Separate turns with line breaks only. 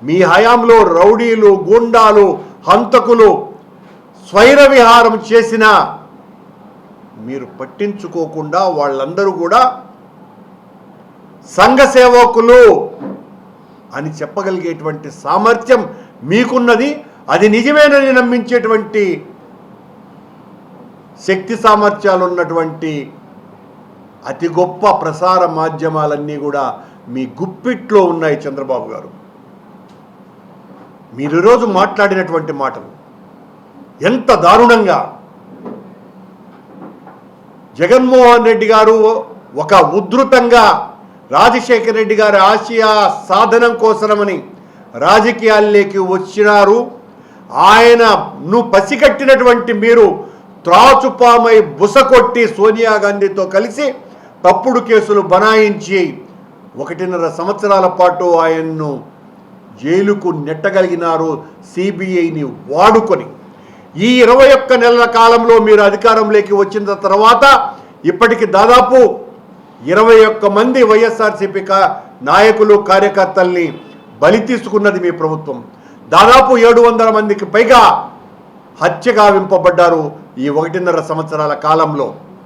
మీ హయాంలో రౌడీలు, గూండాలు, హంతకులు స్వైర విహారం చేసినా మీరు పట్టించుకోకుండా వాళ్ళందరూ కూడా సంఘ సేవకులు అని చెప్పగలిగేటువంటి సామర్థ్యం మీకున్నది. అది నిజమేనని నమ్మించేటువంటి శక్తి సామర్థ్యాలు ఉన్నటువంటి అతి గొప్ప ప్రసార మాధ్యమాలన్నీ కూడా మీ గుప్పిట్లో ఉన్నాయి. చంద్రబాబు గారు, మీరు ఈరోజు మాట్లాడినటువంటి మాటలు ఎంత దారుణంగా, జగన్మోహన్ రెడ్డి గారు ఒక ఉద్ధృతంగా రాజశేఖర రెడ్డి గారి ఆశయ సాధనం కోసమని రాజకీయాల్లోకి వచ్చినారు. ఆయనను పసిగట్టినటువంటి మీరు త్రాచుపామై బుసకొట్టి సోనియా గాంధీతో కలిసి తప్పుడు కేసులు బనాయించి 1.5 సంవత్సరాల పాటు ఆయన్ను జైలుకు నెట్టగలిగినారు సిబిఐని వాడుకొని. ఈ 21 నెలల కాలంలో మీరు అధికారంలోకి వచ్చిన తర్వాత ఇప్పటికి దాదాపు 21 మంది వైఎస్ఆర్సీపీ నాయకులు, కార్యకర్తల్ని బలి తీసుకున్నది మీ ప్రభుత్వం. దాదాపు 700 మందికి పైగా హత్య గావింపబడ్డారు ఈ 1.5 సంవత్సరాల కాలంలో.